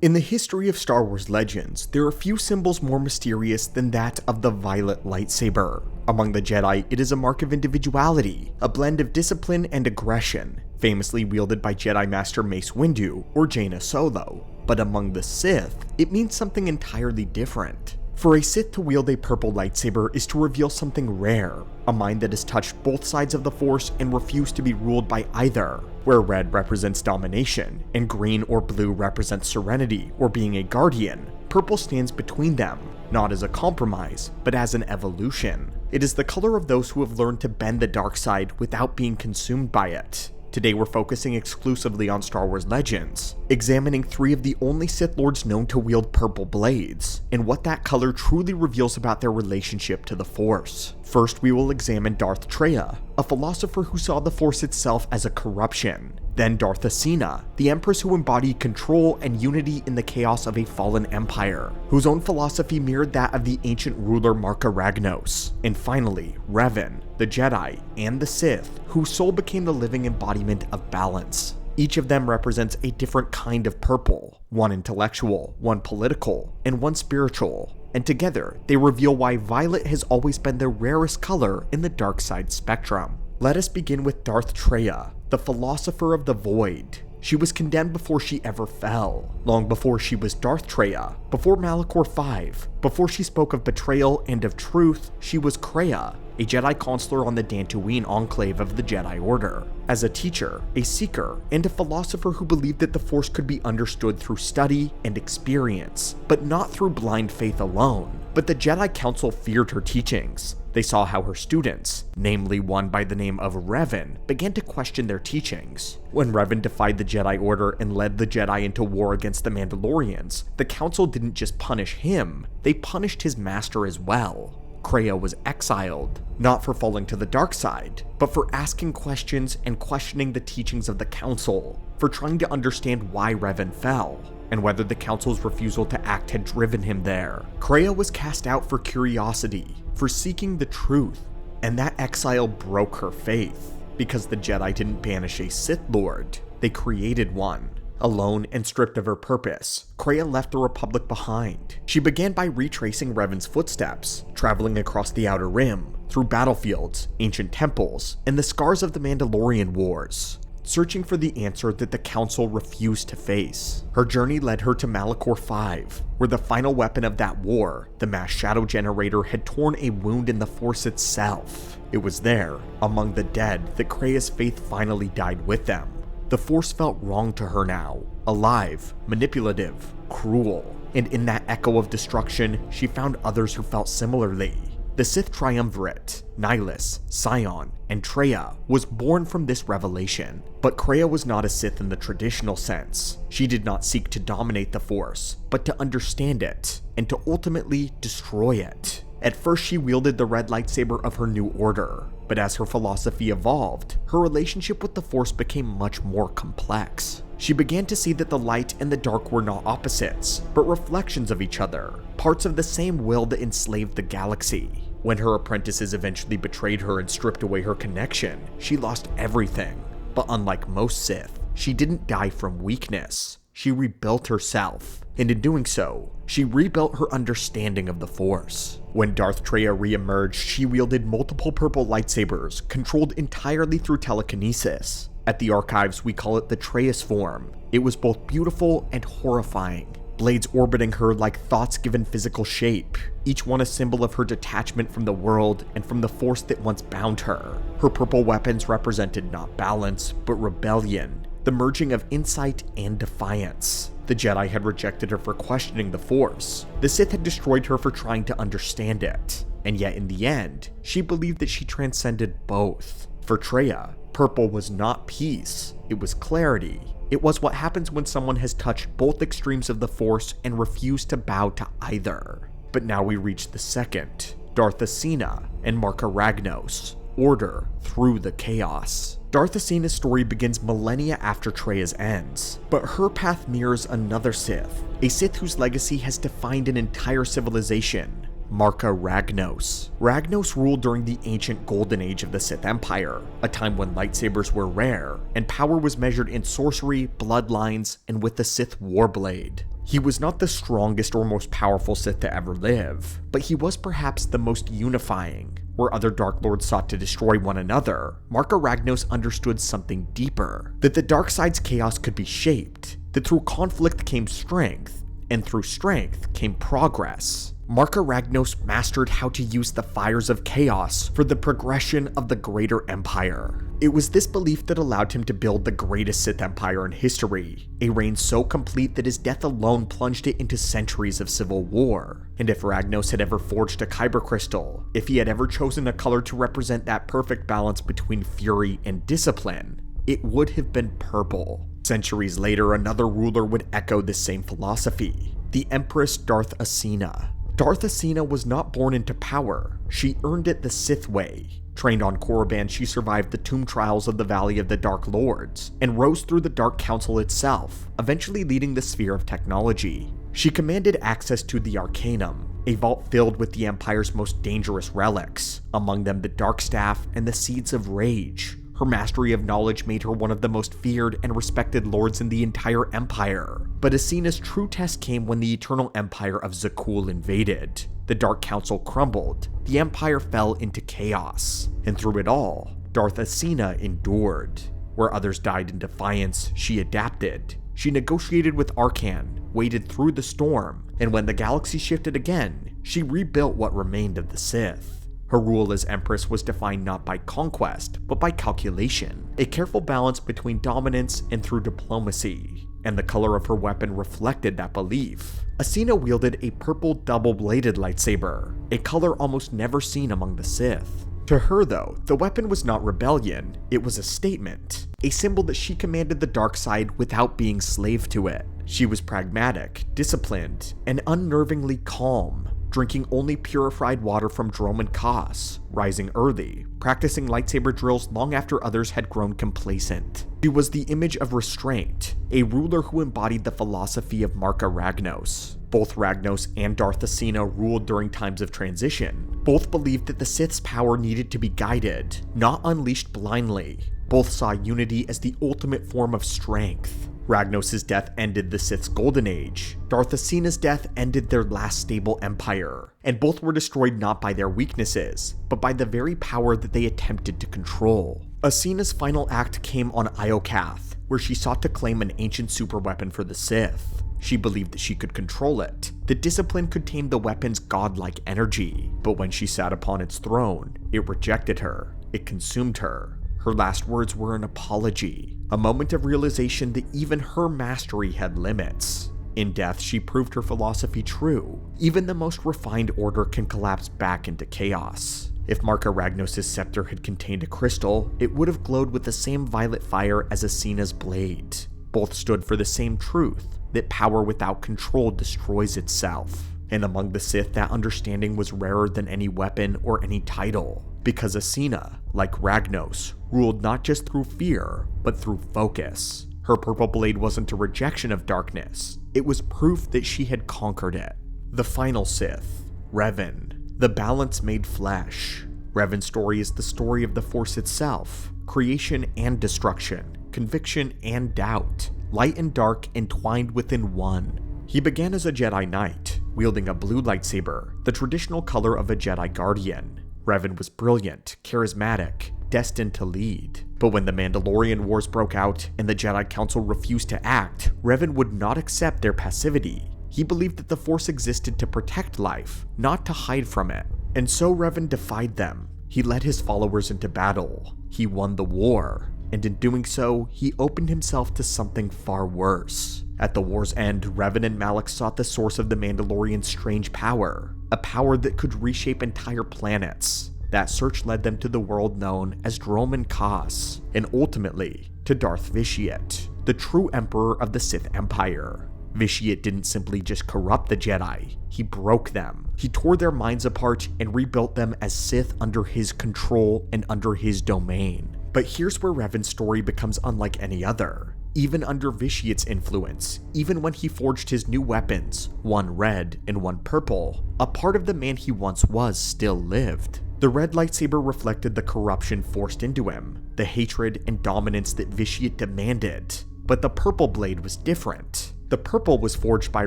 In the history of Star Wars legends, there are few symbols more mysterious than that of the violet lightsaber. Among the Jedi, it is a mark of individuality, a blend of discipline and aggression, famously wielded by Jedi Master Mace Windu or Jaina Solo. But among the Sith, it means something entirely different. For a Sith to wield a purple lightsaber is to reveal something rare, a mind that has touched both sides of the Force and refused to be ruled by either, where red represents domination, and green or blue represents serenity or being a guardian. Purple stands between them, not as a compromise, but as an evolution. It is the color of those who have learned to bend the dark side without being consumed by it. Today we're focusing exclusively on Star Wars legends, examining 3 of the only Sith Lords known to wield purple blades, and what that color truly reveals about their relationship to the Force. First, we will examine Darth Traya, a philosopher who saw the Force itself as a corruption. Then Darth Acina, the Empress who embodied control and unity in the chaos of a fallen empire, whose own philosophy mirrored that of the ancient ruler Marka Ragnos. And finally, Revan, the Jedi, and the Sith, whose soul became the living embodiment of balance. Each of them represents a different kind of purple, one intellectual, one political, and one spiritual. And together, they reveal why violet has always been the rarest color in the dark side spectrum. Let us begin with Darth Traya, the philosopher of the void. She was condemned before she ever fell, long before she was Darth Traya, before Malachor V, before she spoke of betrayal and of truth, she was Kreia, a Jedi consular on the Dantooine enclave of the Jedi Order. As a teacher, a seeker, and a philosopher who believed that the Force could be understood through study and experience, but not through blind faith alone. But the Jedi Council feared her teachings. They saw how her students, namely one by the name of Revan, began to question their teachings. When Revan defied the Jedi Order and led the Jedi into war against the Mandalorians, the Council didn't just punish him, they punished his master as well. Kreia was exiled, not for falling to the dark side, but for asking questions and questioning the teachings of the Council, for trying to understand why Revan fell, and whether the Council's refusal to act had driven him there. Kreia was cast out for curiosity, for seeking the truth, and that exile broke her faith, because the Jedi didn't banish a Sith Lord, they created one. Alone and stripped of her purpose, Kreia left the Republic behind. She began by retracing Revan's footsteps, traveling across the Outer Rim, through battlefields, ancient temples, and the scars of the Mandalorian Wars, searching for the answer that the Council refused to face. Her journey led her to Malachor V, where the final weapon of that war, the mass shadow generator, had torn a wound in the Force itself. It was there, among the dead, that Kreia's faith finally died with them. The Force felt wrong to her now, alive, manipulative, cruel, and in that echo of destruction, she found others who felt similarly. The Sith Triumvirate, Nihilus, Sion, and Traya, was born from this revelation. But Kreia was not a Sith in the traditional sense. She did not seek to dominate the Force, but to understand it, and to ultimately destroy it. At first, she wielded the red lightsaber of her new order, but as her philosophy evolved, her relationship with the Force became much more complex. She began to see that the light and the dark were not opposites, but reflections of each other, parts of the same will that enslaved the galaxy. When her apprentices eventually betrayed her and stripped away her connection, she lost everything. But unlike most Sith, she didn't die from weakness. She rebuilt herself, and in doing so, she rebuilt her understanding of the Force. When Darth Traya re-emerged, she wielded multiple purple lightsabers, controlled entirely through telekinesis. At the archives, we call it the Trayus form. It was both beautiful and horrifying, blades orbiting her like thoughts given physical shape, each one a symbol of her detachment from the world and from the Force that once bound her. Her purple weapons represented not balance, but rebellion, the merging of insight and defiance. The Jedi had rejected her for questioning the Force. The Sith had destroyed her for trying to understand it. And yet in the end, she believed that she transcended both. For Traya, purple was not peace, it was clarity. It was what happens when someone has touched both extremes of the Force and refused to bow to either. But now we reach the second, Darth Acina and Marka Ragnos, order through the chaos. Darth Acina's story begins millennia after Traya's ends, but her path mirrors another Sith, a Sith whose legacy has defined an entire civilization, Marka Ragnos. Ragnos ruled during the ancient golden age of the Sith Empire, a time when lightsabers were rare, and power was measured in sorcery, bloodlines, and with the Sith Warblade. He was not the strongest or most powerful Sith to ever live, but he was perhaps the most unifying. Where other Dark Lords sought to destroy one another, Marka Ragnos understood something deeper, that the dark side's chaos could be shaped, that through conflict came strength, and through strength came progress. Marka Ragnos mastered how to use the fires of chaos for the progression of the greater empire. It was this belief that allowed him to build the greatest Sith Empire in history, a reign so complete that his death alone plunged it into centuries of civil war. And if Ragnos had ever forged a kyber crystal, if he had ever chosen a color to represent that perfect balance between fury and discipline, it would have been purple. Centuries later, another ruler would echo this same philosophy, the Empress Darth Acina. Darth Acina was not born into power, she earned it the Sith way. Trained on Korriban, she survived the tomb trials of the Valley of the Dark Lords, and rose through the Dark Council itself, eventually leading the sphere of technology. She commanded access to the Arcanum, a vault filled with the Empire's most dangerous relics, among them the Dark Staff and the Seeds of Rage. Her mastery of knowledge made her one of the most feared and respected lords in the entire Empire. But Acina's true test came when the Eternal Empire of Zakul invaded. The Dark Council crumbled, the Empire fell into chaos, and through it all, Darth Acina endured. Where others died in defiance, she adapted. She negotiated with Arcan, waded through the storm, and when the galaxy shifted again, she rebuilt what remained of the Sith. Her rule as Empress was defined not by conquest, but by calculation, a careful balance between dominance and through diplomacy, and the color of her weapon reflected that belief. Acina wielded a purple double-bladed lightsaber, a color almost never seen among the Sith. To her though, the weapon was not rebellion, it was a statement, a symbol that she commanded the dark side without being slave to it. She was pragmatic, disciplined, and unnervingly calm, drinking only purified water from Droman Khas, rising early, practicing lightsaber drills long after others had grown complacent. She was the image of restraint, a ruler who embodied the philosophy of Marka Ragnos. Both Ragnos and Darth Acina ruled during times of transition. Both believed that the Sith's power needed to be guided, not unleashed blindly. Both saw unity as the ultimate form of strength. Ragnos' death ended the Sith's golden age. Darth Acina's death ended their last stable empire, and both were destroyed not by their weaknesses, but by the very power that they attempted to control. Acina's final act came on Iokath, where she sought to claim an ancient superweapon for the Sith. She believed that she could control it, that discipline could tame the weapon's godlike energy, but when she sat upon its throne, it rejected her, it consumed her. Her last words were an apology, a moment of realization that even her mastery had limits. In death, she proved her philosophy true. Even the most refined order can collapse back into chaos. If Marka Ragnos' scepter had contained a crystal, it would have glowed with the same violet fire as Acina's blade. Both stood for the same truth, that power without control destroys itself. And among the Sith, that understanding was rarer than any weapon or any title, because Acina, like Ragnos, ruled not just through fear, but through focus. Her purple blade wasn't a rejection of darkness, it was proof that she had conquered it. The final Sith, Revan, the balance made flesh. Revan's story is the story of the Force itself, creation and destruction, conviction and doubt, light and dark entwined within one. He began as a Jedi Knight, wielding a blue lightsaber, the traditional color of a Jedi Guardian. Revan was brilliant, charismatic, destined to lead. But when the Mandalorian Wars broke out and the Jedi Council refused to act, Revan would not accept their passivity. He believed that the Force existed to protect life, not to hide from it. And so Revan defied them. He led his followers into battle. He won the war. And in doing so, he opened himself to something far worse. At the war's end, Revan and Malak sought the source of the Mandalorian's strange power, a power that could reshape entire planets. That search led them to the world known as Droman Khas, and ultimately to Darth Vitiate, the true emperor of the Sith Empire. Vitiate didn't simply just corrupt the Jedi, he broke them. He tore their minds apart and rebuilt them as Sith under his control and under his domain. But here's where Revan's story becomes unlike any other. Even under Vitiate's influence, even when he forged his new weapons, one red and one purple, a part of the man he once was still lived. The red lightsaber reflected the corruption forced into him, the hatred and dominance that Vitiate demanded. But the purple blade was different. The purple was forged by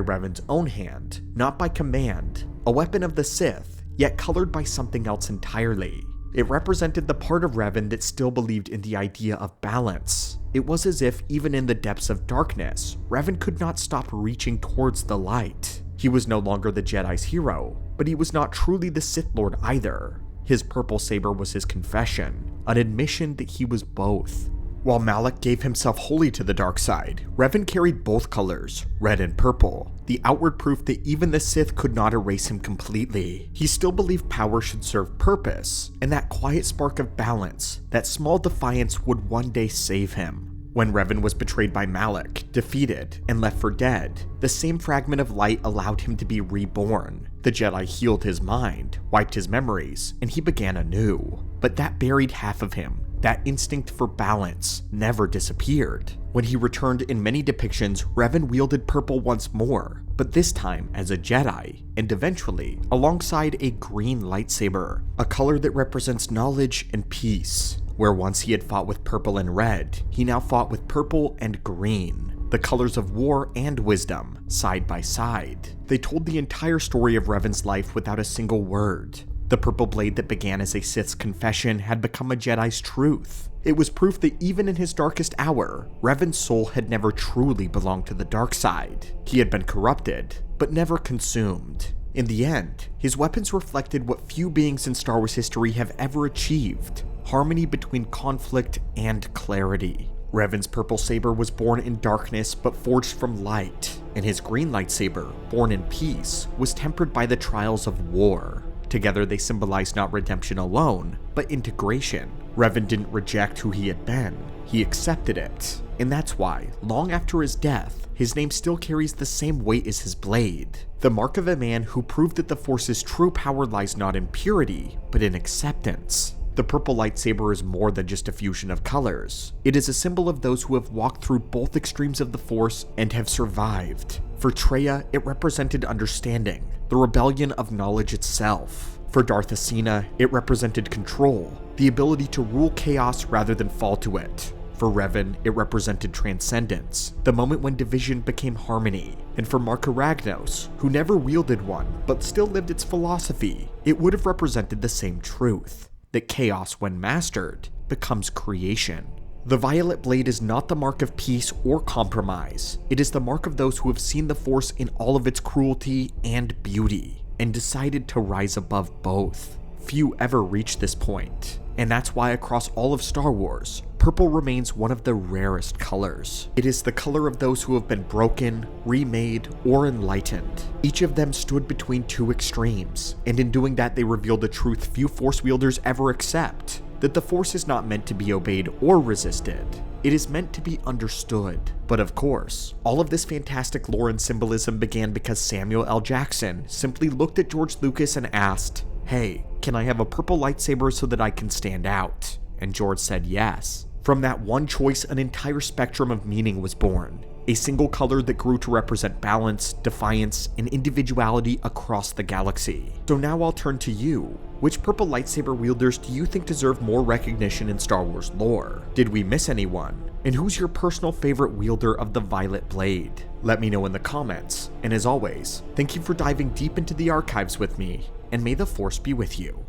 Revan's own hand, not by command, a weapon of the Sith, yet colored by something else entirely. It represented the part of Revan that still believed in the idea of balance. It was as if, even in the depths of darkness, Revan could not stop reaching towards the light. He was no longer the Jedi's hero, but he was not truly the Sith Lord either. His purple saber was his confession, an admission that he was both. While Malak gave himself wholly to the dark side, Revan carried both colors, red and purple, the outward proof that even the Sith could not erase him completely. He still believed power should serve purpose, and that quiet spark of balance, that small defiance would one day save him. When Revan was betrayed by Malak, defeated, and left for dead, the same fragment of light allowed him to be reborn. The Jedi healed his mind, wiped his memories, and he began anew. But that buried half of him, that instinct for balance, never disappeared. When he returned in many depictions, Revan wielded purple once more, but this time as a Jedi, and eventually alongside a green lightsaber, a color that represents knowledge and peace. Where once he had fought with purple and red, he now fought with purple and green, the colors of war and wisdom, side by side. They told the entire story of Revan's life without a single word. The purple blade that began as a Sith's confession had become a Jedi's truth. It was proof that even in his darkest hour, Revan's soul had never truly belonged to the dark side. He had been corrupted, but never consumed. In the end, his weapons reflected what few beings in Star Wars history have ever achieved: harmony between conflict and clarity. Revan's purple saber was born in darkness but forged from light, and his green lightsaber, born in peace, was tempered by the trials of war. Together they symbolized not redemption alone, but integration. Revan didn't reject who he had been, he accepted it. And that's why, long after his death, his name still carries the same weight as his blade. The mark of a man who proved that the Force's true power lies not in purity, but in acceptance. The purple lightsaber is more than just a fusion of colors. It is a symbol of those who have walked through both extremes of the Force and have survived. For Traya, it represented understanding, the rebellion of knowledge itself. For Darth Acina, it represented control, the ability to rule chaos rather than fall to it. For Revan, it represented transcendence, the moment when division became harmony. And for Marka Ragnos, who never wielded one, but still lived its philosophy, it would have represented the same truth: that chaos, when mastered, becomes creation. The violet blade is not the mark of peace or compromise. It is the mark of those who have seen the Force in all of its cruelty and beauty, and decided to rise above both. Few ever reach this point, and that's why across all of Star Wars, purple remains one of the rarest colors. It is the color of those who have been broken, remade, or enlightened. Each of them stood between two extremes, and in doing that they revealed a truth few Force wielders ever accept: that the Force is not meant to be obeyed or resisted. It is meant to be understood. But of course, all of this fantastic lore and symbolism began because Samuel L. Jackson simply looked at George Lucas and asked, "Hey, can I have a purple lightsaber so that I can stand out?" And George said yes. From that one choice, an entire spectrum of meaning was born. A single color that grew to represent balance, defiance, and individuality across the galaxy. So now I'll turn to you. Which purple lightsaber wielders do you think deserve more recognition in Star Wars lore? Did we miss anyone? And who's your personal favorite wielder of the violet blade? Let me know in the comments. And as always, thank you for diving deep into the archives with me, and may the Force be with you.